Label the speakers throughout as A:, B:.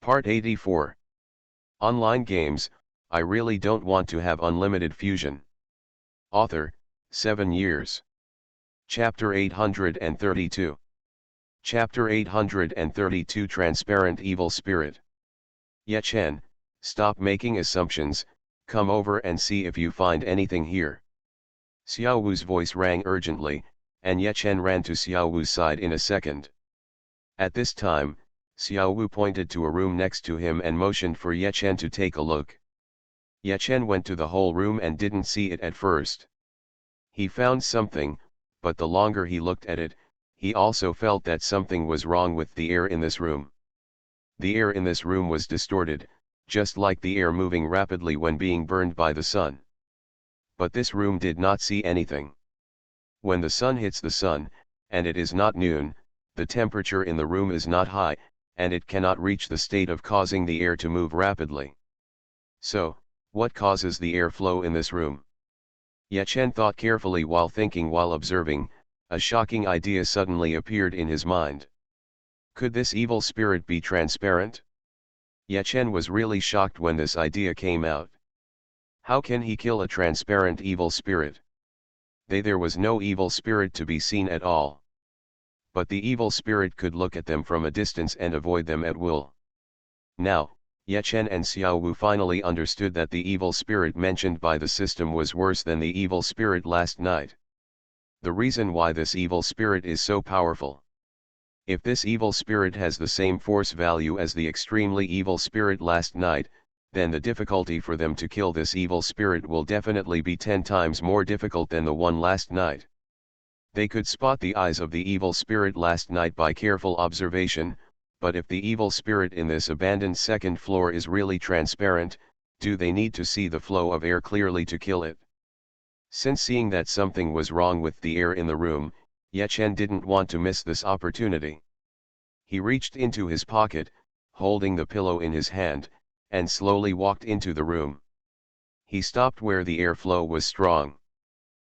A: Part 84. Online games, I really don't want to have unlimited fusion. Author, 7 years. Chapter 832. Chapter 832 Transparent Evil Spirit. Ye Chen, stop making assumptions, come over and see if you find anything here. Xiao Wu's voice rang urgently, and Ye Chen ran to Xiao Wu's side in a second. At this time, Xiao Wu pointed to a room next to him and motioned for Ye Chen to take a look. Ye Chen went to the whole room and didn't see it at first. He found something, but the longer he looked at it, he also felt that something was wrong with the air in this room. The air in this room was distorted, just like the air moving rapidly when being burned by the sun. But this room did not see anything. When the sun hits the sun, and it is not noon, the temperature in the room is not high, and it cannot reach the state of causing the air to move rapidly. So, what causes the airflow in this room? Ye Chen thought carefully while thinking while observing. A shocking idea suddenly appeared in his mind. Could this evil spirit be transparent? Ye Chen was really shocked when this idea came out. How can he kill a transparent evil spirit? There was no evil spirit to be seen at all. But the evil spirit could look at them from a distance and avoid them at will. Now, Ye Chen and Xiao Wu finally understood that the evil spirit mentioned by the system was worse than the evil spirit last night. The reason why this evil spirit is so powerful. If this evil spirit has the same force value as the extremely evil spirit last night, then the difficulty for them to kill this evil spirit will definitely be 10 times more difficult than the one last night. They could spot the eyes of the evil spirit last night by careful observation, but if the evil spirit in this abandoned second floor is really transparent, do they need to see the flow of air clearly to kill it? Since seeing that something was wrong with the air in the room, Ye Chen didn't want to miss this opportunity. He reached into his pocket, holding the pillow in his hand, and slowly walked into the room. He stopped where the airflow was strong.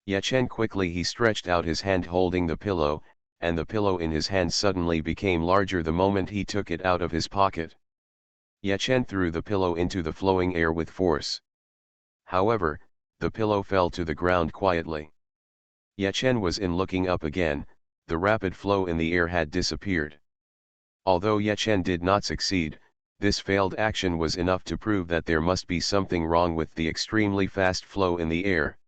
A: Ye Chen quickly stretched out his hand holding the pillow, and the pillow in his hand suddenly became larger the moment he took it out of his pocket. Ye Chen threw the pillow into the flowing air with force. However, the pillow fell to the ground quietly. Ye Chen was in looking up again, the rapid flow in the air had disappeared. Although Ye Chen did not succeed, this failed action was enough to prove that there must be something wrong with the extremely fast flow in the air.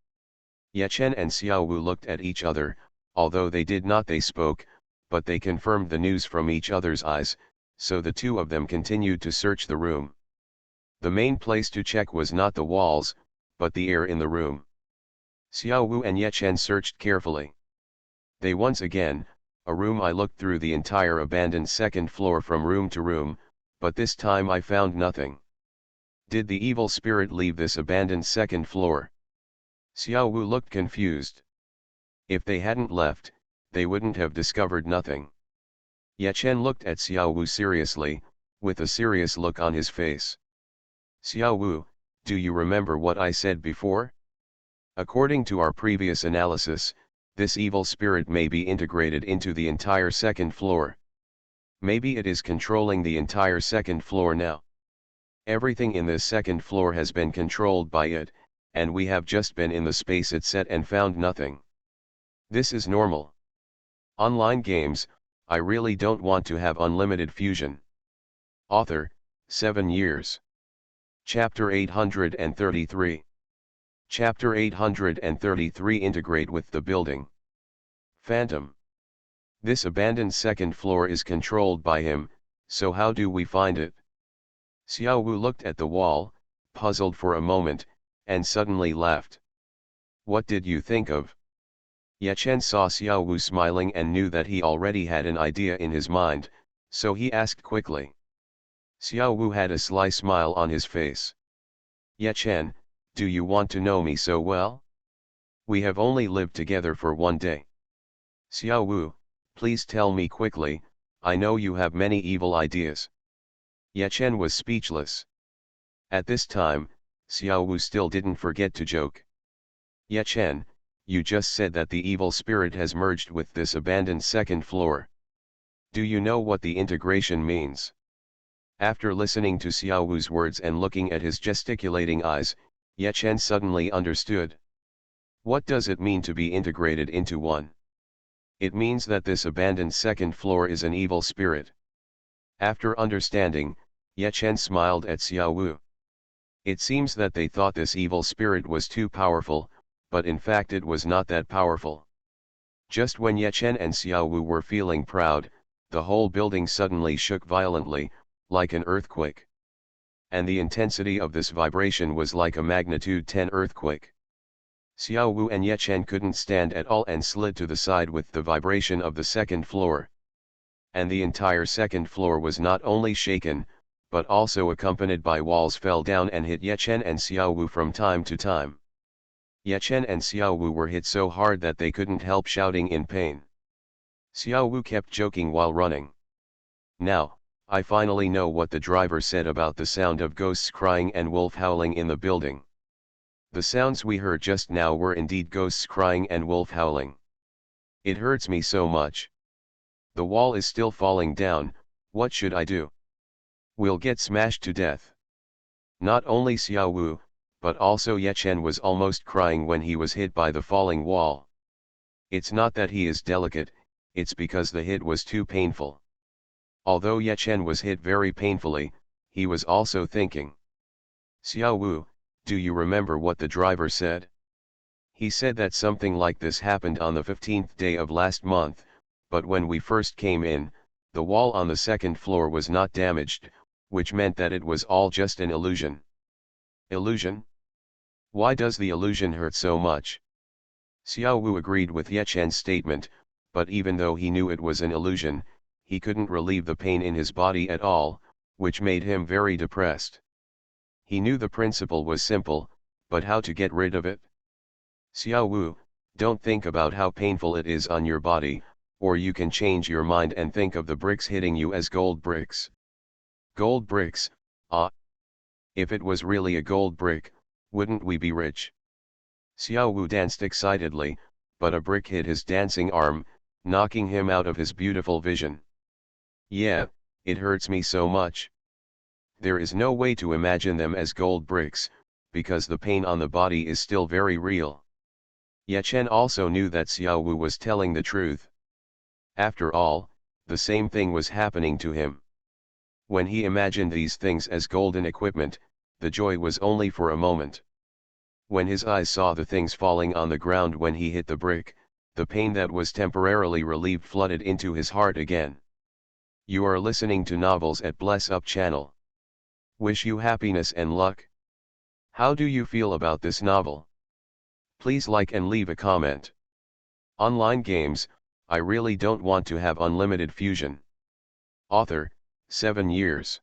A: Ye Chen and Xiao Wu looked at each other, although they spoke, but they confirmed the news from each other's eyes, so the two of them continued to search the room. The main place to check was not the walls, but the air in the room. Xiao Wu and Ye Chen searched carefully. They once again, a room I looked through the entire abandoned second floor from room to room, but this time I found nothing. Did the evil spirit leave this abandoned second floor? Xiao Wu looked confused. If they hadn't left, they wouldn't have discovered nothing. Ye Chen looked at Xiao Wu seriously, with a serious look on his face. Xiao Wu, do you remember what I said before? According to our previous analysis, this evil spirit may be integrated into the entire second floor. Maybe it is controlling the entire second floor now. Everything in this second floor has been controlled by it, and we have just been in the space it set and found nothing. This is normal. Online games, I really don't want to have unlimited fusion. Author, 7 years. Chapter 833. Chapter 833 Integrate with the building. Phantom. This abandoned second floor is controlled by him, so how do we find it? Xiao Wu looked at the wall, puzzled for a moment, and suddenly laughed. What did you think of? Ye Chen saw Xiao Wu smiling and knew that he already had an idea in his mind, so he asked quickly. Xiao Wu had a sly smile on his face. Ye Chen, do you want to know me so well? We have only lived together for 1 day. Xiao Wu, please tell me quickly, I know you have many evil ideas. Ye Chen was speechless. At this time, Xiao Wu still didn't forget to joke. Ye Chen, you just said that the evil spirit has merged with this abandoned second floor. Do you know what the integration means? After listening to Xiao Wu's words and looking at his gesticulating eyes, Ye Chen suddenly understood. What does it mean to be integrated into one? It means that this abandoned second floor is an evil spirit. After understanding, Ye Chen smiled at Xiao Wu. It seems that they thought this evil spirit was too powerful, but in fact it was not that powerful. Just when Ye Chen and Xiao Wu were feeling proud, the whole building suddenly shook violently, like an earthquake. And the intensity of this vibration was like a magnitude 10 earthquake. Xiao Wu and Ye Chen couldn't stand at all and slid to the side with the vibration of the second floor. And the entire second floor was not only shaken, but also accompanied by walls fell down and hit Ye Chen and Xiao Wu from time to time. Ye Chen and Xiao Wu were hit so hard that they couldn't help shouting in pain. Xiao Wu kept joking while running. Now, I finally know what the driver said about the sound of ghosts crying and wolf howling in the building. The sounds we heard just now were indeed ghosts crying and wolf howling. It hurts me so much. The wall is still falling down, what should I do? We'll get smashed to death. Not only Xiao Wu, but also Ye Chen was almost crying when he was hit by the falling wall. It's not that he is delicate, it's because the hit was too painful. Although Ye Chen was hit very painfully, he was also thinking. Xiao Wu, do you remember what the driver said? He said that something like this happened on the 15th day of last month, but when we first came in, the wall on the second floor was not damaged, which meant that it was all just an illusion. Illusion? Why does the illusion hurt so much? Xiao Wu agreed with Ye Chen's statement, but even though he knew it was an illusion, he couldn't relieve the pain in his body at all, which made him very depressed. He knew the principle was simple, but how to get rid of it? Xiao Wu, don't think about how painful it is on your body, or you can change your mind and think of the bricks hitting you as gold bricks. Gold bricks, ah. If it was really a gold brick, wouldn't we be rich? Xiao Wu danced excitedly, but a brick hit his dancing arm, knocking him out of his beautiful vision. Yeah, it hurts me so much. There is no way to imagine them as gold bricks, because the pain on the body is still very real. Ye Chen also knew that Xiao Wu was telling the truth. After all, the same thing was happening to him. When he imagined these things as golden equipment, the joy was only for a moment. When his eyes saw the things falling on the ground when he hit the brick, the pain that was temporarily relieved flooded into his heart again. You are listening to Novels at Bless Up channel. Wish you happiness and luck. How do you feel about this novel? Please like and leave a comment. Online games, I really don't want to have unlimited fusion. Author, 7 years.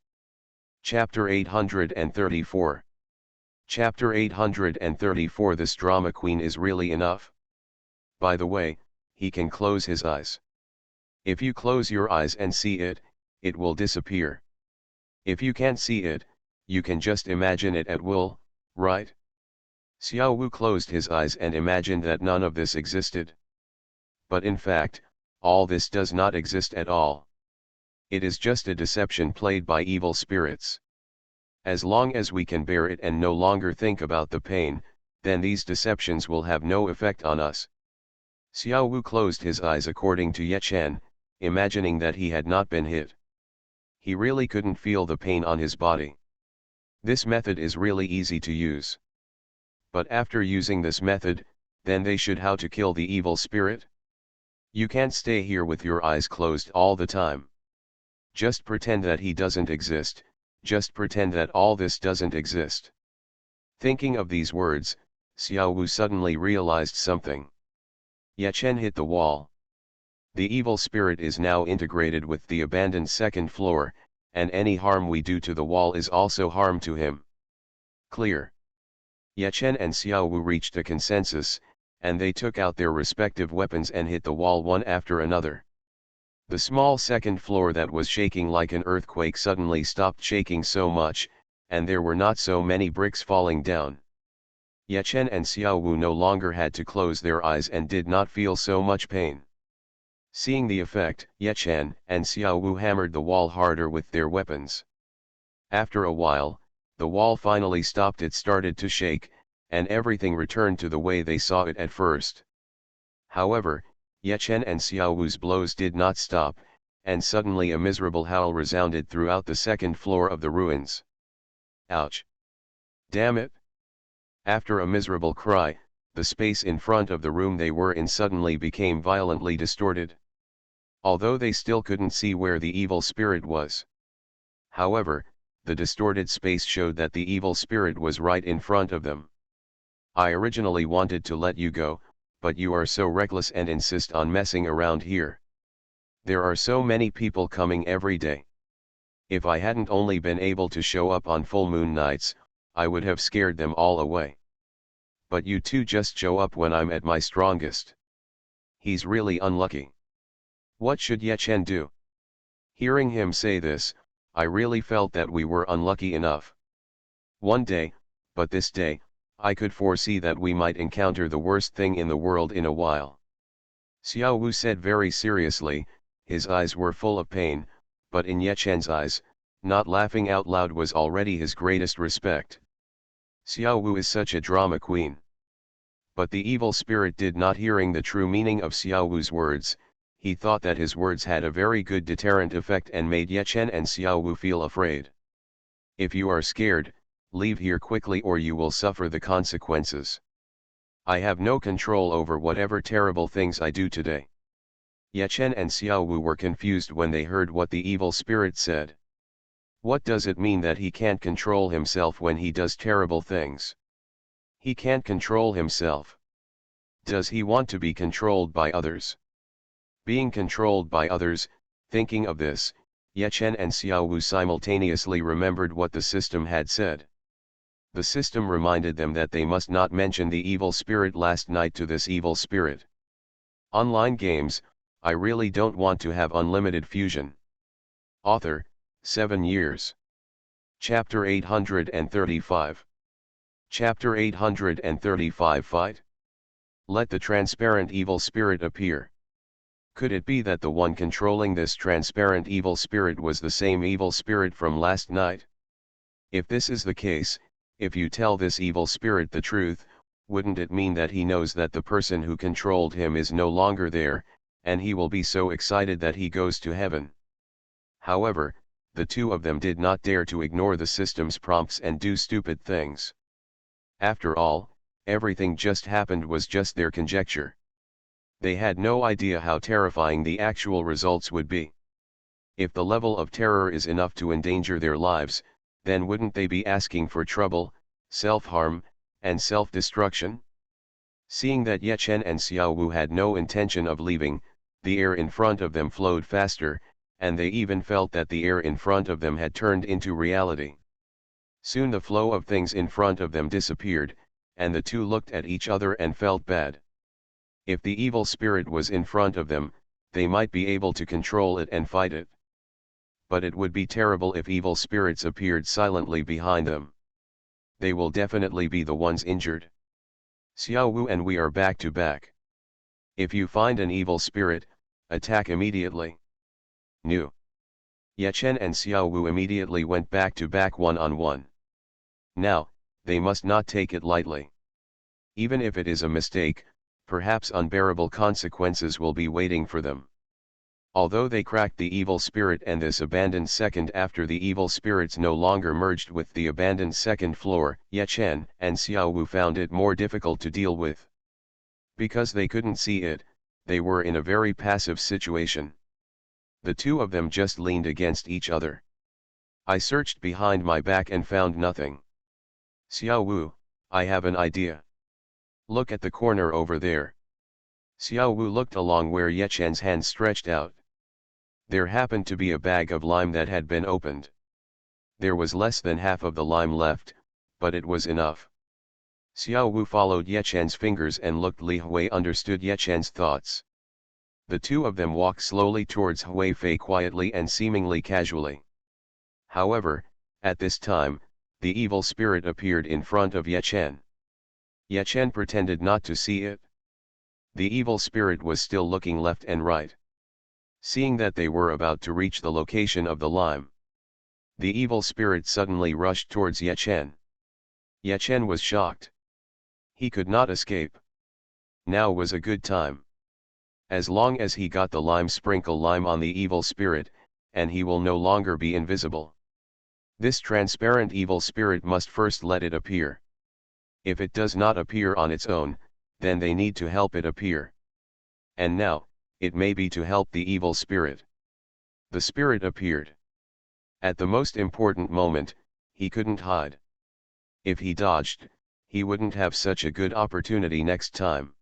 A: Chapter 834. Chapter 834. This drama queen is really enough. By the way, he can close his eyes. If you close your eyes and see it, it will disappear. If you can't see it, you can just imagine it at will, right? Xiao Wu closed his eyes and imagined that none of this existed. But in fact, all this does not exist at all. It is just a deception played by evil spirits. As long as we can bear it and no longer think about the pain, then these deceptions will have no effect on us. Xiao Wu closed his eyes according to Ye Chen, imagining that he had not been hit. He really couldn't feel the pain on his body. This method is really easy to use. But after using this method, then they should how to kill the evil spirit? You can't stay here with your eyes closed all the time. Just pretend that he doesn't exist, just pretend that all this doesn't exist. Thinking of these words, Xiao Wu suddenly realized something. Ye Chen hit the wall. The evil spirit is now integrated with the abandoned second floor, and any harm we do to the wall is also harm to him. Clear. Ye Chen and Xiao Wu reached a consensus, and they took out their respective weapons and hit the wall one after another. The small second floor that was shaking like an earthquake suddenly stopped shaking so much, and there were not so many bricks falling down. Ye Chen and Xiao Wu no longer had to close their eyes and did not feel so much pain. Seeing the effect, Ye Chen and Xiao Wu hammered the wall harder with their weapons. After a while, the wall finally stopped. It started to shake, and everything returned to the way they saw it at first. However, Yechen and Xiaowu's blows did not stop, and suddenly a miserable howl resounded throughout the second floor of the ruins. Ouch! Damn it! After a miserable cry, the space in front of the room they were in suddenly became violently distorted. Although they still couldn't see where the evil spirit was. However, the distorted space showed that the evil spirit was right in front of them. I originally wanted to let you go, but you are so reckless and insist on messing around here. There are so many people coming every day. If I hadn't only been able to show up on full moon nights, I would have scared them all away. But you two just show up when I'm at my strongest. He's really unlucky. What should Yechen do? Hearing him say this, I really felt that we were unlucky enough. One day, but this day, I could foresee that we might encounter the worst thing in the world in a while. Xiao Wu said very seriously. His eyes were full of pain, but in Yechen's eyes, not laughing out loud was already his greatest respect. Xiao Wu is such a drama queen. But the evil spirit did not hearing the true meaning of Xiao Wu's words. He thought that his words had a very good deterrent effect and made Yechen and Xiao Wu feel afraid. If you are scared, leave here quickly or you will suffer the consequences. I have no control over whatever terrible things I do today. Yechen and Xiao Wu were confused when they heard what the evil spirit said. What does it mean that he can't control himself when he does terrible things? He can't control himself. Does he want to be controlled by others? Being controlled by others, thinking of this, Yechen and Xiao Wu simultaneously remembered what the system had said. The system reminded them that they must not mention the evil spirit last night to this evil spirit. Online games, I really don't want to have unlimited fusion. Author, 7 years. Chapter 835. Chapter 835 Fight. Let the transparent evil spirit appear. Could it be that the one controlling this transparent evil spirit was the same evil spirit from last night? If this is the case, if you tell this evil spirit the truth, wouldn't it mean that he knows that the person who controlled him is no longer there, and he will be so excited that he goes to heaven? However, the two of them did not dare to ignore the system's prompts and do stupid things. After all, everything just happened was just their conjecture. They had no idea how terrifying the actual results would be. If the level of terror is enough to endanger their lives, then wouldn't they be asking for trouble, self-harm, and self-destruction? Seeing that Yechen and Xiao Wu had no intention of leaving, the air in front of them flowed faster, and they even felt that the air in front of them had turned into reality. Soon the flow of things in front of them disappeared, and the two looked at each other and felt bad. If the evil spirit was in front of them, they might be able to control it and fight it. But it would be terrible if evil spirits appeared silently behind them. They will definitely be the ones injured. Xiao Wu and we are back to back. If you find an evil spirit, attack immediately. New. Yechen and Xiao Wu immediately went back to back one-on-one. Now, they must not take it lightly. Even if it is a mistake, perhaps unbearable consequences will be waiting for them. Although they cracked the evil spirit and this abandoned second after the evil spirits no longer merged with the abandoned second floor, Yechen and Xiao Wu found it more difficult to deal with. Because they couldn't see it, they were in a very passive situation. The two of them just leaned against each other. I searched behind my back and found nothing. Xiao Wu, I have an idea. Look at the corner over there. Xiao Wu looked along where Yechen's hand stretched out. There happened to be a bag of lime that had been opened. There was less than half of the lime left, but it was enough. Xiao Wu followed Yechen's fingers and looked. Li Hui understood Yechen's thoughts. The two of them walked slowly towards Hui Fei quietly and seemingly casually. However, at this time, the evil spirit appeared in front of Yechen. Yechen pretended not to see it. The evil spirit was still looking left and right. Seeing that they were about to reach the location of the lime, The evil spirit suddenly rushed towards Ye Chen. Ye Chen was shocked. He could not escape. Now was a good time. As long as he got the lime, sprinkle lime on the evil spirit, and he will no longer be invisible. This transparent evil spirit must first let it appear. If it does not appear on its own, then they need to help it appear. And now, it may be to help the evil spirit. The spirit appeared. At the most important moment, he couldn't hide. If he dodged, he wouldn't have such a good opportunity next time.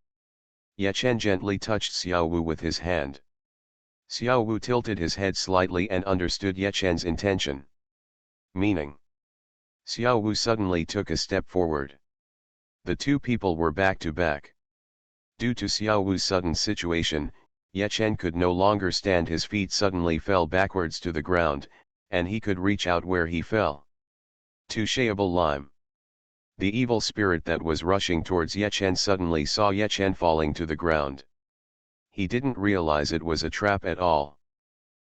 A: Ye Chen gently touched Xiao Wu with his hand. Xiao Wu tilted his head slightly and understood Ye Chen's intention. Meaning. Xiao Wu suddenly took a step forward. The two people were back to back. Due to Xiao Wu's sudden situation, Ye Chen could no longer stand. His feet suddenly fell backwards to the ground, and he could reach out where he fell. Touchable lime. The evil spirit that was rushing towards Ye Chen suddenly saw Ye Chen falling to the ground. He didn't realize it was a trap at all.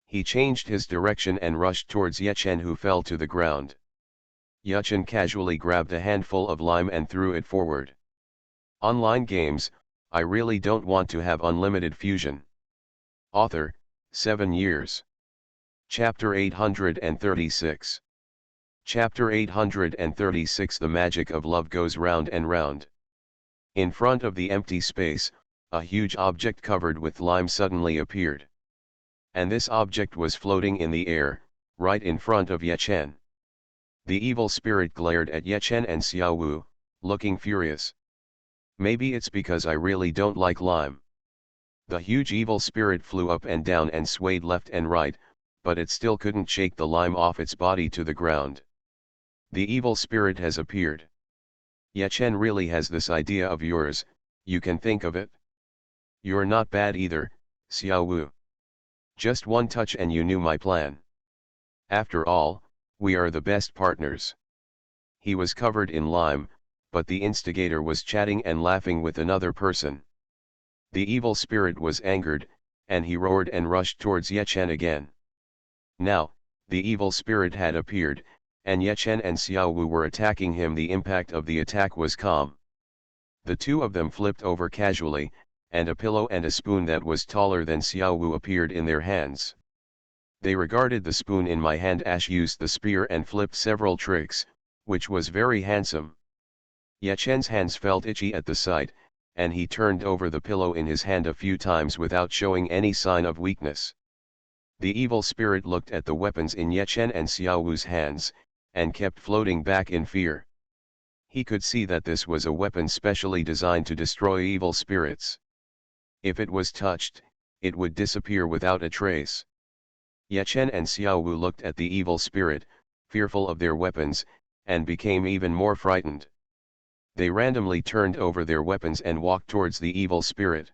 A: He changed his direction and rushed towards Ye Chen, who fell to the ground. Ye Chen casually grabbed a handful of lime and threw it forward. Online games, I really don't want to have unlimited fusion. Author, 7 years. Chapter 836. Chapter 836. The magic of love goes round and round. In front of the empty space, a huge object covered with lime suddenly appeared. And this object was floating in the air, right in front of Ye Chen. The evil spirit glared at Ye Chen and Xiao Wu, looking furious. Maybe it's because I really don't like lime. The huge evil spirit flew up and down and swayed left and right, but it still couldn't shake the lime off its body to the ground. The evil spirit has appeared. Ye Chen really has this idea of yours, you can think of it? You're not bad either, Xiao Wu. Just one touch and you knew my plan. After all, we are the best partners. He was covered in lime, but the instigator was chatting and laughing with another person. The evil spirit was angered, and he roared and rushed towards Ye Chen again. Now, the evil spirit had appeared, and Ye Chen and Xiao Wu were attacking him. The impact of the attack was calm. The two of them flipped over casually, and a pillow and a spoon that was taller than Xiao Wu appeared in their hands. They regarded the spoon in my hand. Ash used the spear and flipped several tricks, which was very handsome. Ye Chen's hands felt itchy at the sight, and he turned over the pillow in his hand a few times without showing any sign of weakness. The evil spirit looked at the weapons in Ye Chen and Xiao Wu's hands, and kept floating back in fear. He could see that this was a weapon specially designed to destroy evil spirits. If it was touched, it would disappear without a trace. Ye Chen and Xiao Wu looked at the evil spirit, fearful of their weapons, and became even more frightened. They randomly turned over their weapons and walked towards the evil spirit.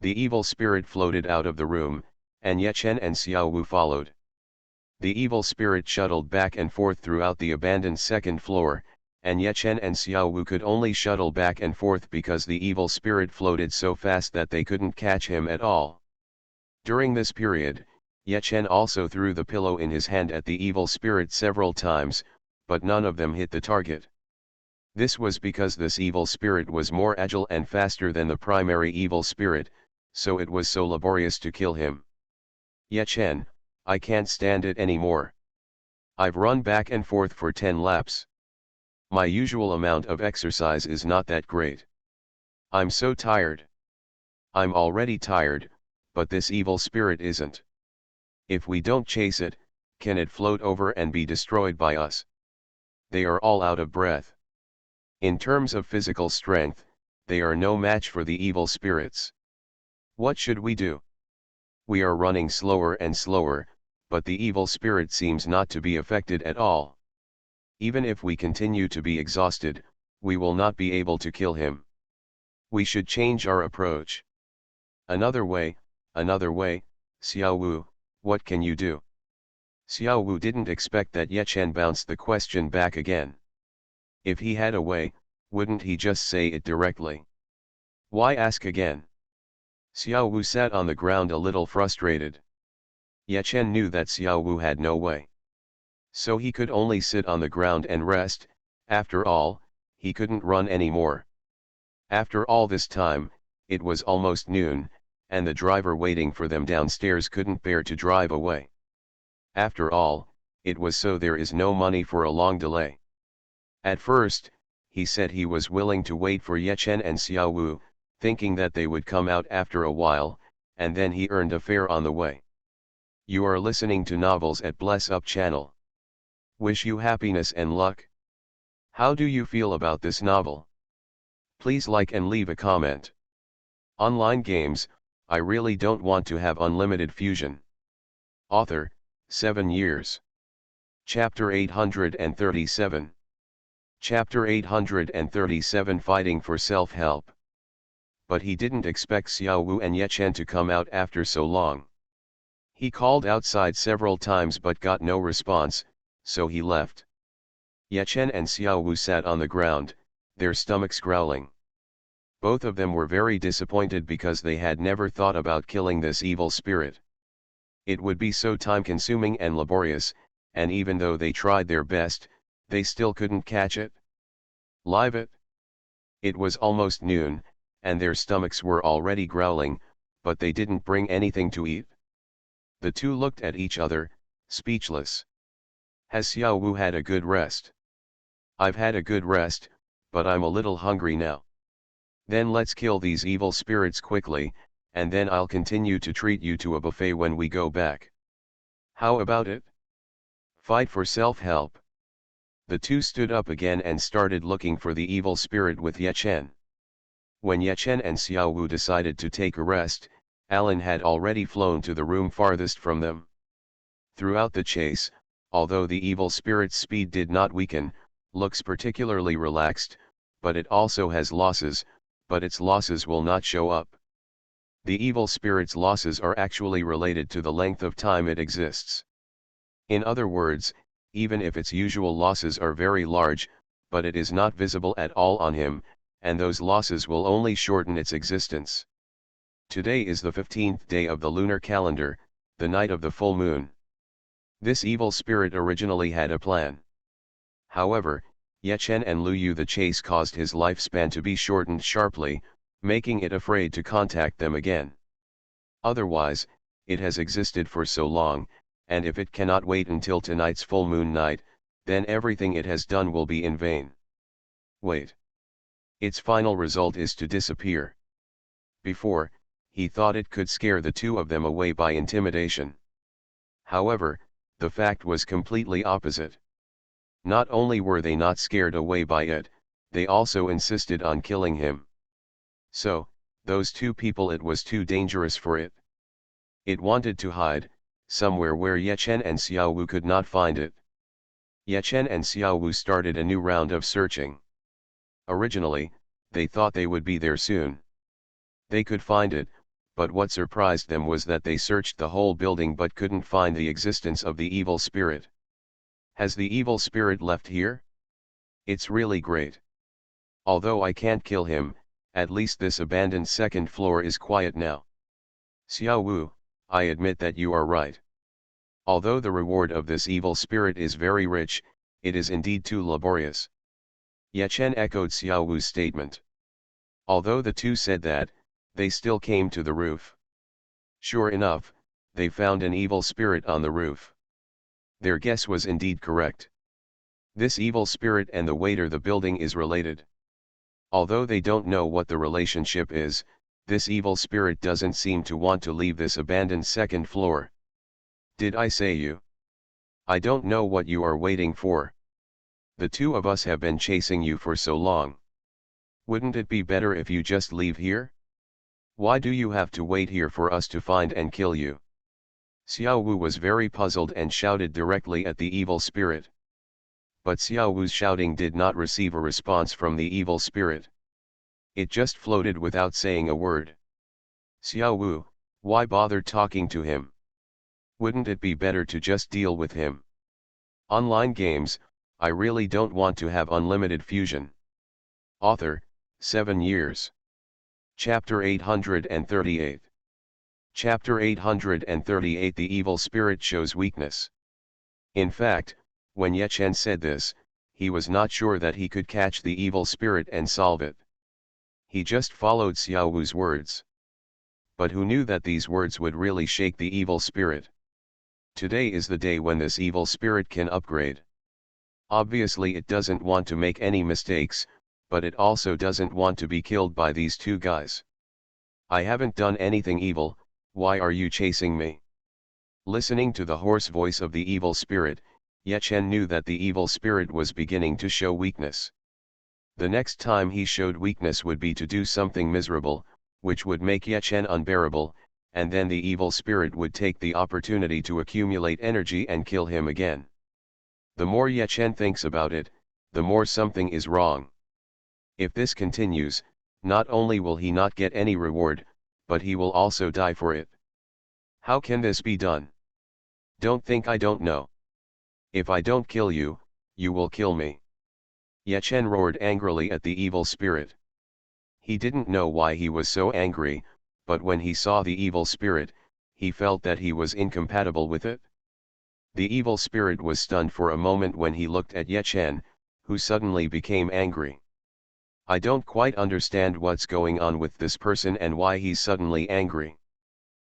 A: The evil spirit floated out of the room, and Ye Chen and Xiao Wu followed. The evil spirit shuttled back and forth throughout the abandoned second floor, and Ye Chen and Xiao Wu could only shuttle back and forth because the evil spirit floated so fast that they couldn't catch him at all. During this period, Ye Chen also threw the pillow in his hand at the evil spirit several times, but none of them hit the target. This was because this evil spirit was more agile and faster than the primary evil spirit, so it was so laborious to kill him. Ye Chen, I can't stand it anymore. I've run back and forth for 10 laps. My usual amount of exercise is not that great. I'm so tired. I'm already tired, but this evil spirit isn't. If we don't chase it, can it float over and be destroyed by us? They are all out of breath. In terms of physical strength, they are no match for the evil spirits. What should we do? We are running slower and slower, but the evil spirit seems not to be affected at all. Even if we continue to be exhausted, we will not be able to kill him. We should change our approach. Another way, Xiao Wu, what can you do? Xiao Wu didn't expect that Ye Chen bounced the question back again. If he had a way, wouldn't he just say it directly? Why ask again? Xiao Wu sat on the ground a little frustrated. Ye Chen knew that Xiao Wu had no way. So he could only sit on the ground and rest. After all, he couldn't run anymore. After all this time, it was almost noon, and the driver waiting for them downstairs couldn't bear to drive away. After all, it was so there is no money for a long delay. At first, he said he was willing to wait for Ye Chen and Xiao Wu, thinking that they would come out after a while, and then he earned a fare on the way. You are listening to Novels at Bless Up channel. Wish you happiness and luck. How do you feel about this novel? Please like and leave a comment. Online games, I really don't want to have unlimited fusion. Author, 7 years. Chapter 837. Chapter 837 Fighting for Self-Help. But he didn't expect Xiao Wu and Ye Chen to come out after so long. He called outside several times but got no response, so he left. Ye Chen and Xiao Wu sat on the ground, their stomachs growling. Both of them were very disappointed because they had never thought about killing this evil spirit. It would be so time-consuming and laborious, and even though they tried their best, they still couldn't catch it. Live it. It was almost noon, and their stomachs were already growling, but they didn't bring anything to eat. The two looked at each other, speechless. Has Xiao Wu had a good rest? I've had a good rest, but I'm a little hungry now. Then let's kill these evil spirits quickly, and then I'll continue to treat you to a buffet when we go back. How about it? Fight for self-help. The two stood up again and started looking for the evil spirit with Ye Chen. When Ye Chen and Xiao Wu decided to take a rest, Alan had already flown to the room farthest from them. Throughout the chase, although the evil spirit's speed did not weaken, looks particularly relaxed, but it also has losses, but its losses will not show up. The evil spirit's losses are actually related to the length of time it exists. In other words, even if its usual losses are very large, but it is not visible at all on him, and those losses will only shorten its existence. Today is the 15th day of the lunar calendar, the night of the full moon. This evil spirit originally had a plan. However, Ye Chen and Lu Yu the chase caused his lifespan to be shortened sharply, making it afraid to contact them again. Otherwise, it has existed for so long, and if it cannot wait until tonight's full moon night, then everything it has done will be in vain. Wait. Its final result is to disappear. Before, he thought it could scare the two of them away by intimidation. However, the fact was completely opposite. Not only were they not scared away by it, they also insisted on killing him. So, those two people, it was too dangerous for it. It wanted to hide, somewhere where Ye Chen and Xiao Wu could not find it. Ye Chen and Xiao Wu started a new round of searching. Originally, they thought they would be there soon. They could find it, but what surprised them was that they searched the whole building but couldn't find the existence of the evil spirit. Has the evil spirit left here? It's really great. Although I can't kill him, at least this abandoned second floor is quiet now. Xiao Wu, I admit that you are right. Although the reward of this evil spirit is very rich, it is indeed too laborious. Ye Chen echoed Xiao Wu's statement. Although the two said that, they still came to the roof. Sure enough, they found an evil spirit on the roof. Their guess was indeed correct. This evil spirit and the waiter the building is related. Although they don't know what the relationship is, this evil spirit doesn't seem to want to leave this abandoned second floor. Did I say you? I don't know what you are waiting for. The two of us have been chasing you for so long. Wouldn't it be better if you just leave here? Why do you have to wait here for us to find and kill you? Xiao Wu was very puzzled and shouted directly at the evil spirit. But Xiao Wu's shouting did not receive a response from the evil spirit. It just floated without saying a word. Xiao Wu, why bother talking to him? Wouldn't it be better to just deal with him? Online games, I really don't want to have unlimited fusion. Author, 7 years. Chapter 838. Chapter 838 The evil spirit shows weakness. In fact, When Ye Chen said this, he was not sure that he could catch the evil spirit and solve it. He just followed Xiao Wu's words. But who knew that these words would really shake the evil spirit? Today is the day when this evil spirit can upgrade. Obviously it doesn't want to make any mistakes, but it also doesn't want to be killed by these two guys. I haven't done anything evil, why are you chasing me? Listening to the hoarse voice of the evil spirit, Ye Chen knew that the evil spirit was beginning to show weakness. The next time he showed weakness would be to do something miserable, which would make Ye Chen unbearable, and then the evil spirit would take the opportunity to accumulate energy and kill him again. The more Ye Chen thinks about it, the more something is wrong. If this continues, not only will he not get any reward, but he will also die for it. How can this be done? Don't think I don't know. If I don't kill you, you will kill me. Ye Chen roared angrily at the evil spirit. He didn't know why he was so angry, but when he saw the evil spirit, he felt that he was incompatible with it. The evil spirit was stunned for a moment when he looked at Ye Chen, who suddenly became angry. I don't quite understand what's going on with this person and why he's suddenly angry.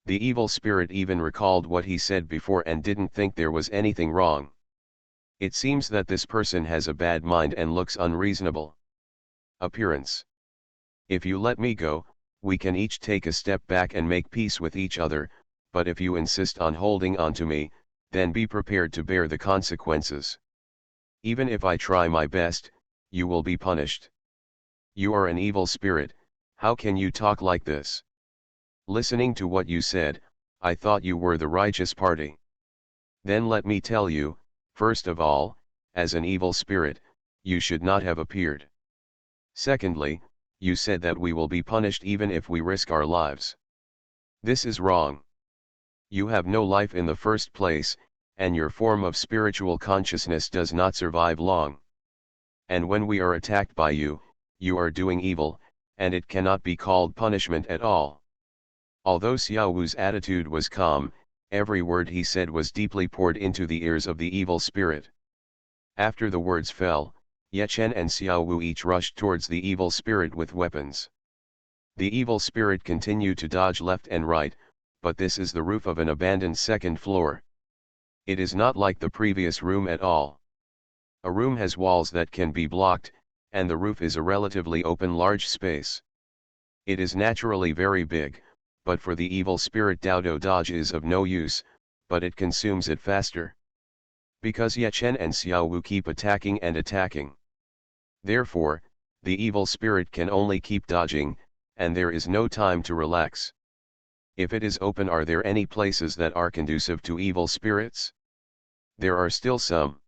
A: The evil spirit even recalled what he said before and didn't think there was anything wrong. It seems that this person has a bad mind and looks unreasonable. Appearance. If you let me go, we can each take a step back and make peace with each other, but if you insist on holding on to me, then be prepared to bear the consequences. Even if I try my best, you will be punished. You are an evil spirit, how can you talk like this? Listening to what you said, I thought you were the righteous party. Then let me tell you, first of all, as an evil spirit, you should not have appeared. Secondly, you said that we will be punished even if we risk our lives. This is wrong. You have no life in the first place, and your form of spiritual consciousness does not survive long. And when we are attacked by you, you are doing evil, and it cannot be called punishment at all. Although Xiao Wu's attitude was calm, every word he said was deeply poured into the ears of the evil spirit. After the words fell, Ye Chen and Xiao Wu each rushed towards the evil spirit with weapons. The evil spirit continued to dodge left and right, but this is the roof of an abandoned second floor. It is not like the previous room at all. A room has walls that can be blocked, and the roof is a relatively open large space. It is naturally very big, but for the evil spirit dodge is of no use, but it consumes it faster. Because Ye Chen and Xiao Wu keep attacking and attacking. Therefore, the evil spirit can only keep dodging, and there is no time to relax. If it is open, are there any places that are conducive to evil spirits? There are still some.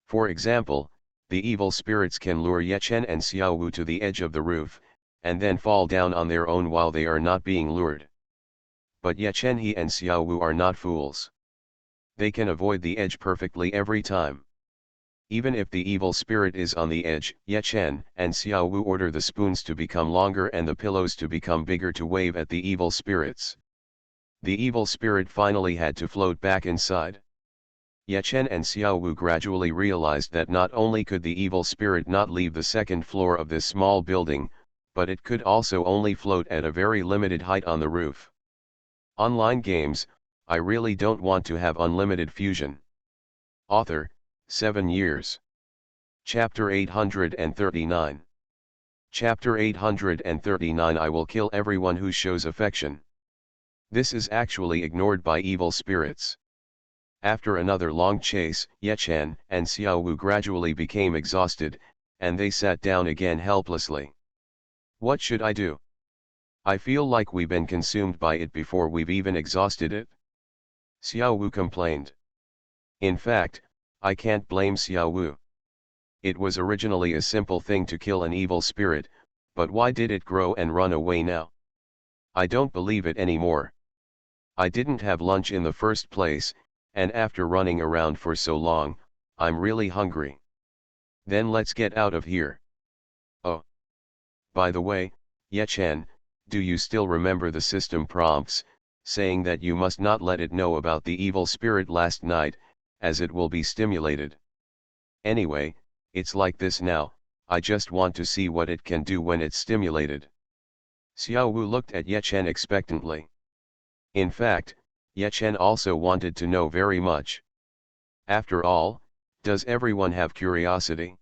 A: For example, the evil spirits can lure Ye Chen and Xiao Wu to the edge of the roof, and then fall down on their own while they are not being lured. But Ye Chen and Xiao Wu are not fools. They can avoid the edge perfectly every time. Even if the evil spirit is on the edge, Ye Chen and Xiao Wu order the spoons to become longer and the pillows to become bigger to wave at the evil spirits. The evil spirit finally had to float back inside. Ye Chen and Xiao Wu gradually realized that not only could the evil spirit not leave the second floor of this small building, but it could also only float at a very limited height on the roof. Online games, I really don't want to have unlimited fusion. Author, 7 years. Chapter 839. Chapter 839 I will kill everyone who shows affection. This is actually ignored by evil spirits. After another long chase, Ye Chen and Xiao Wu gradually became exhausted, and they sat down again helplessly. What should I do? I feel like we've been consumed by it before we've even exhausted it. Xiao Wu complained. In fact, I can't blame Xiao Wu. It was originally a simple thing to kill an evil spirit, but why did it grow and run away now? I don't believe it anymore. I didn't have lunch in the first place, and after running around for so long, I'm really hungry. Then let's get out of here. Oh. By the way, Ye Chen, do you still remember the system prompts, saying that you must not let it know about the evil spirit last night, as it will be stimulated? Anyway, it's like this now, I just want to see what it can do when it's stimulated. Xiao Wu looked at Ye Chen expectantly. In fact, Ye Chen also wanted to know very much. After all, does everyone have curiosity?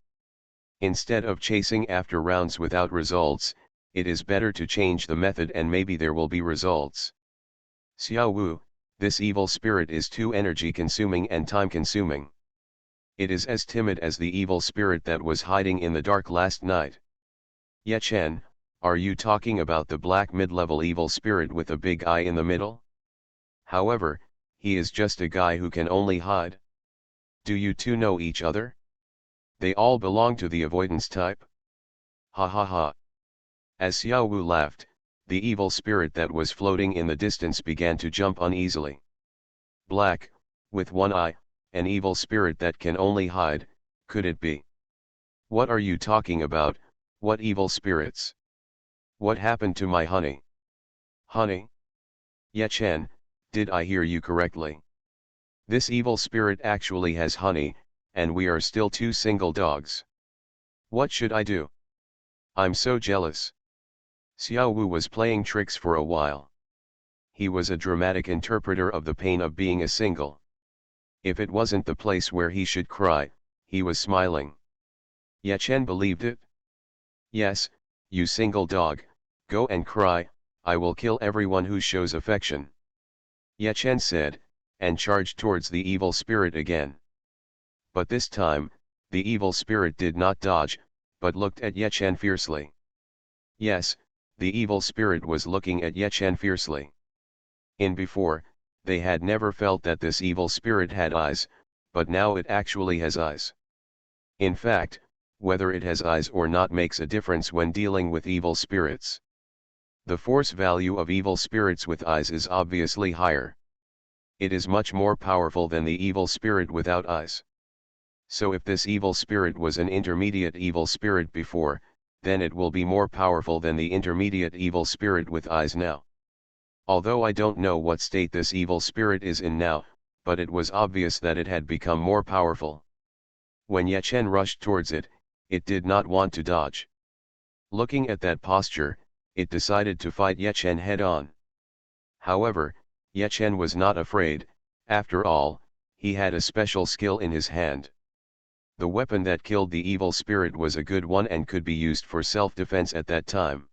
A: Instead of chasing after rounds without results, it is better to change the method and maybe there will be results. Xiao Wu, this evil spirit is too energy consuming and time consuming. It is as timid as the evil spirit that was hiding in the dark last night. Ye Chen, are you talking about the black mid-level evil spirit with a big eye in the middle? However, he is just a guy who can only hide. Do you two know each other? They all belong to the avoidance type? Ha ha ha. As Xiao Wu laughed, the evil spirit that was floating in the distance began to jump uneasily. Black, with one eye, an evil spirit that can only hide, could it be? What are you talking about, what evil spirits? What happened to my honey? Honey? Ye Chen, did I hear you correctly? This evil spirit actually has honey, and we are still two single dogs. What should I do? I'm so jealous. Xiao Wu was playing tricks for a while. He was a dramatic interpreter of the pain of being a single. If it wasn't the place where he should cry, he was smiling. Ye Chen believed it. Yes, you single dog, go and cry, I will kill everyone who shows affection. Ye Chen said, and charged towards the evil spirit again. But this time, the evil spirit did not dodge, but looked at Ye Chen fiercely. Yes, the evil spirit was looking at Ye Chen fiercely. In before, they had never felt that this evil spirit had eyes, but now it actually has eyes. In fact, whether it has eyes or not makes a difference when dealing with evil spirits. The force value of evil spirits with eyes is obviously higher. It is much more powerful than the evil spirit without eyes. So if this evil spirit was an intermediate evil spirit before, then it will be more powerful than the intermediate evil spirit with eyes now. Although I don't know what state this evil spirit is in now, but it was obvious that it had become more powerful. When Ye Chen rushed towards it, it did not want to dodge. Looking at that posture, it decided to fight Ye Chen head on. However, Ye Chen was not afraid, after all, he had a special skill in his hand. The weapon that killed the evil spirit was a good one and could be used for self-defense at that time.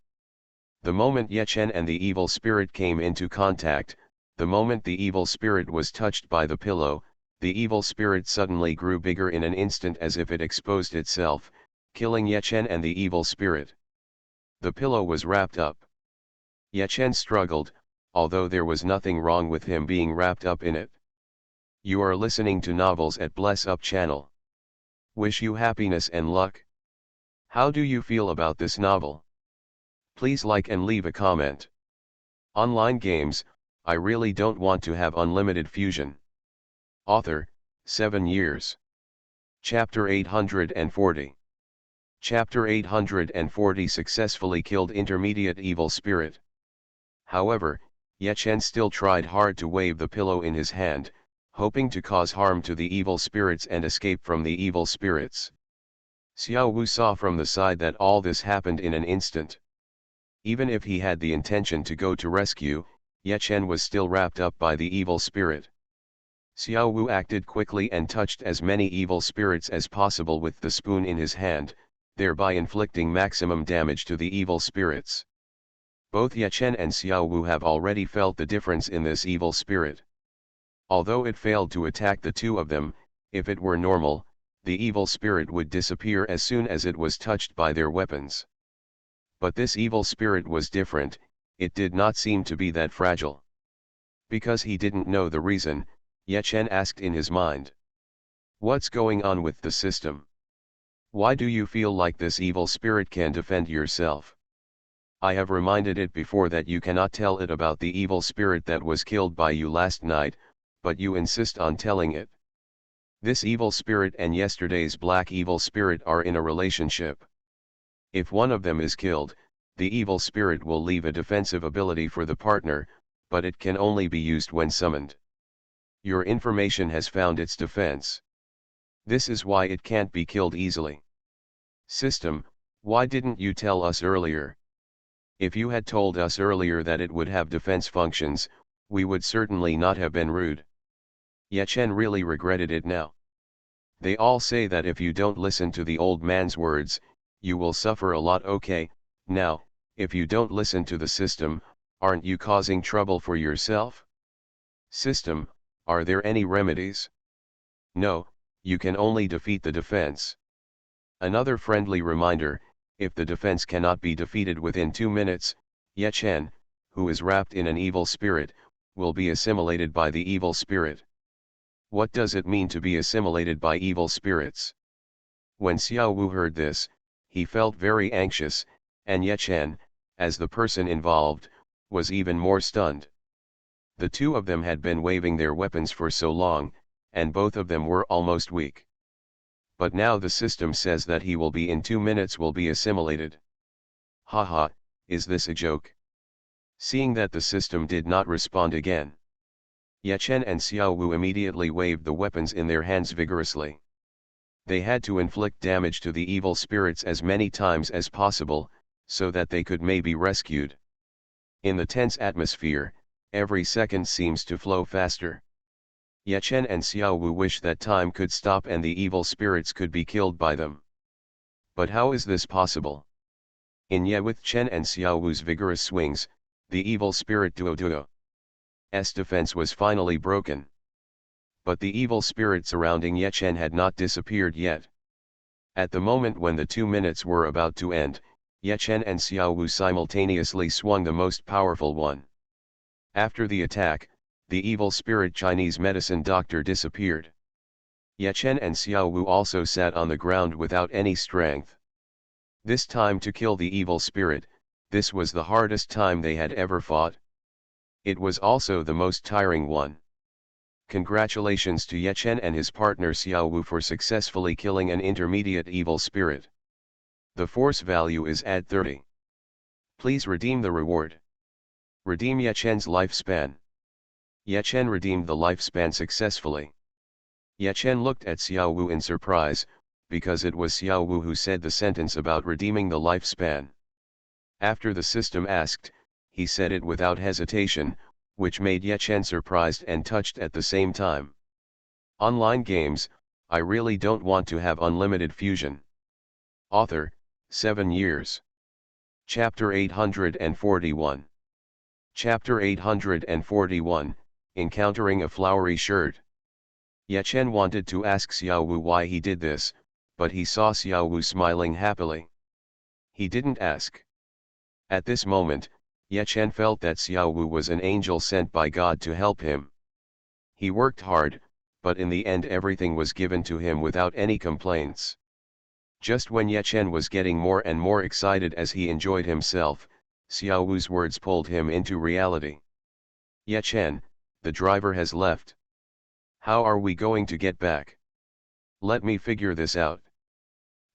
A: The moment Ye Chen and the evil spirit came into contact, the moment the evil spirit was touched by the pillow, the evil spirit suddenly grew bigger in an instant as if it exposed itself, killing Ye Chen and the evil spirit. The pillow was wrapped up. Ye Chen struggled, although there was nothing wrong with him being wrapped up in it. You are listening to Novels at Bless Up channel. Wish you happiness and luck. How do you feel about this novel? Please like and leave a comment. Online games, I really don't want to have unlimited fusion. Author, 7 years. Chapter 840. Chapter 840 successfully killed intermediate evil spirit. However, Ye Chen still tried hard to wave the pillow in his hand, hoping to cause harm to the evil spirits and escape from the evil spirits. Xiao Wu saw from the side that all this happened in an instant. Even if he had the intention to go to rescue, Ye Chen was still wrapped up by the evil spirit. Xiao Wu acted quickly and touched as many evil spirits as possible with the spoon in his hand, thereby inflicting maximum damage to the evil spirits. Both Ye Chen and Xiao Wu have already felt the difference in this evil spirit. Although it failed to attack the two of them, if it were normal, the evil spirit would disappear as soon as it was touched by their weapons. But this evil spirit was different, it did not seem to be that fragile. Because he didn't know the reason, Ye Chen asked in his mind. What's going on with the system? Why do you feel like this evil spirit can defend yourself? I have reminded it before that you cannot tell it about the evil spirit that was killed by you last night, but you insist on telling it. This evil spirit and yesterday's black evil spirit are in a relationship. If one of them is killed, the evil spirit will leave a defensive ability for the partner, but it can only be used when summoned. Your information has found its defense. This is why it can't be killed easily. System, why didn't you tell us earlier? If you had told us earlier that it would have defense functions, we would certainly not have been rude. Ye Chen really regretted it now. They all say that if you don't listen to the old man's words, you will suffer a lot. Okay, now, if you don't listen to the system, aren't you causing trouble for yourself? System, are there any remedies? No, you can only defeat the defense. Another friendly reminder, if the defense cannot be defeated within 2 minutes, Ye Chen, who is wrapped in an evil spirit, will be assimilated by the evil spirit. What does it mean to be assimilated by evil spirits? When Xiao Wu heard this, he felt very anxious, and Ye Chen, as the person involved, was even more stunned. The two of them had been waving their weapons for so long, and both of them were almost weak. But now the system says that he will be in 2 minutes will be assimilated. Haha, is this a joke? Seeing that the system did not respond again, Ye Chen and Xiao Wu immediately waved the weapons in their hands vigorously. They had to inflict damage to the evil spirits as many times as possible, so that they could maybe rescued. In the tense atmosphere, every second seems to flow faster. Ye Chen and Xiao Wu wish that time could stop and the evil spirits could be killed by them. But how is this possible? In Ye with Chen and Xiao Wu's vigorous swings, the evil spirit Duo's defense was finally broken. But the evil spirit surrounding Ye Chen had not disappeared yet. At the moment when the 2 minutes were about to end, Ye Chen and Xiao Wu simultaneously swung the most powerful one. After the attack, the evil spirit Chinese medicine doctor disappeared. Ye Chen and Xiao Wu also sat on the ground without any strength. This time to kill the evil spirit, this was the hardest time they had ever fought. It was also the most tiring one. Congratulations to Ye Chen and his partner Xiao Wu for successfully killing an intermediate evil spirit. The force value is at 30. Please redeem the reward. Redeem Ye Chen's lifespan. Ye Chen redeemed the lifespan successfully. Ye Chen looked at Xiao Wu in surprise, because it was Xiao Wu who said the sentence about redeeming the lifespan. After the system asked, he said it without hesitation, which made Ye Chen surprised and touched at the same time. Online games, I really don't want to have unlimited fusion. Author, 7 years. Chapter 841. Chapter 841, Encountering a Flowery Shirt. Ye Chen wanted to ask Xiao Wu why he did this, but he saw Xiao Wu smiling happily. He didn't ask. At this moment, Ye Chen felt that Xiao Wu was an angel sent by God to help him. He worked hard, but in the end everything was given to him without any complaints. Just when Ye Chen was getting more and more excited as he enjoyed himself, Xiao Wu's words pulled him into reality. Ye Chen, the driver has left. How are we going to get back? Let me figure this out.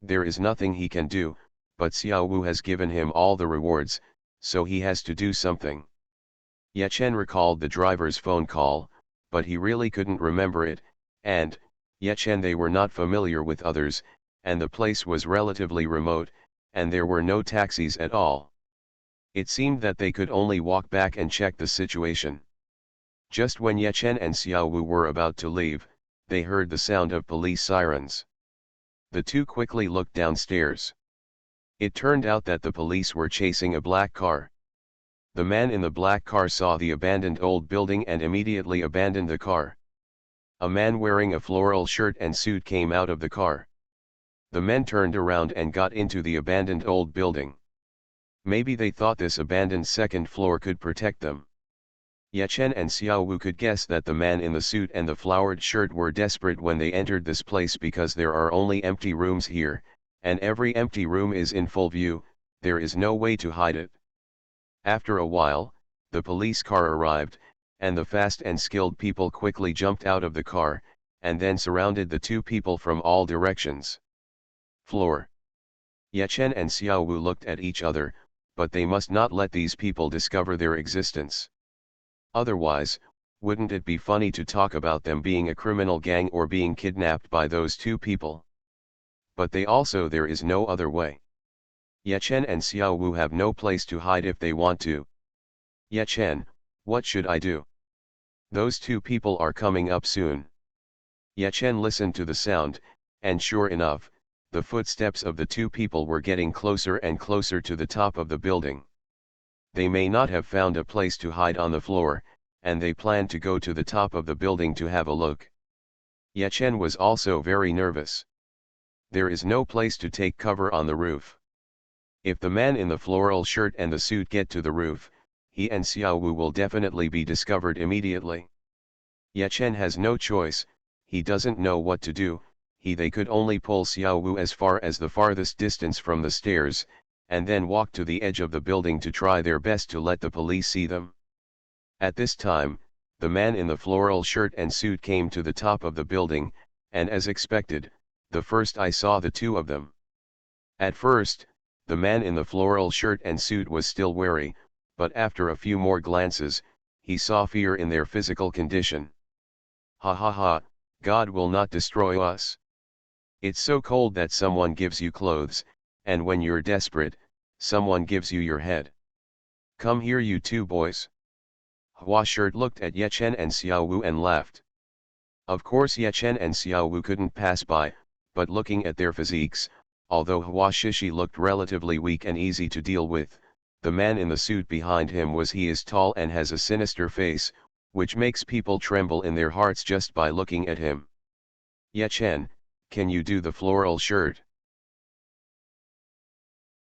A: There is nothing he can do, but Xiao Wu has given him all the rewards, so he has to do something. Ye Chen recalled the driver's phone call, but he really couldn't remember it, and, Ye Chen they were not familiar with others, and the place was relatively remote, and there were no taxis at all. It seemed that they could only walk back and check the situation. Just when Ye Chen and Xiao Wu were about to leave, they heard the sound of police sirens. The two quickly looked downstairs. It turned out that the police were chasing a black car. The man in the black car saw the abandoned old building and immediately abandoned the car. A man wearing a floral shirt and suit came out of the car. The men turned around and got into the abandoned old building. Maybe they thought this abandoned second floor could protect them. Ye Chen and Xiao Wu could guess that the man in the suit and the flowered shirt were desperate when they entered this place because there are only empty rooms here, and every empty room is in full view, there is no way to hide it. After a while, the police car arrived, and the fast and skilled people quickly jumped out of the car, and then surrounded the two people from all directions. Floor. Ye Chen and Xiao Wu looked at each other, but they must not let these people discover their existence. Otherwise, Wouldn't it be funny to talk about them being a criminal gang or being kidnapped by those two people? But there is no other way. Ye Chen and Xiao Wu have no place to hide if they want to. Ye Chen, what should I do? Those two people are coming up soon. Ye Chen listened to the sound, and sure enough, the footsteps of the two people were getting closer and closer to the top of the building. They may not have found a place to hide on the floor, and they planned to go to the top of the building to have a look. Ye Chen was also very nervous. There is no place to take cover on the roof. If the man in the floral shirt and the suit get to the roof, he and Xiao Wu will definitely be discovered immediately. Ye Chen has no choice, he doesn't know what to do. They could only pull Xiao Wu as far as the farthest distance from the stairs, and then walk to the edge of the building to try their best to let the police see them. At this time, the man in the floral shirt and suit came to the top of the building, and as expected, the first I saw the two of them. At first, the man in the floral shirt and suit was still wary, but after a few more glances, he saw fear in their physical condition. Ha ha ha, God will not destroy us. It's so cold that someone gives you clothes, and when you're desperate, someone gives you your head. Come here you two boys. Hua Shirt looked at Ye Chen and Xiao Wu and laughed. Of course Ye Chen and Xiao Wu couldn't pass by, but looking at their physiques, although Hua Shishi looked relatively weak and easy to deal with, the man in the suit behind him is tall and has a sinister face, which makes people tremble in their hearts just by looking at him. Ye Chen, can you do the floral shirt?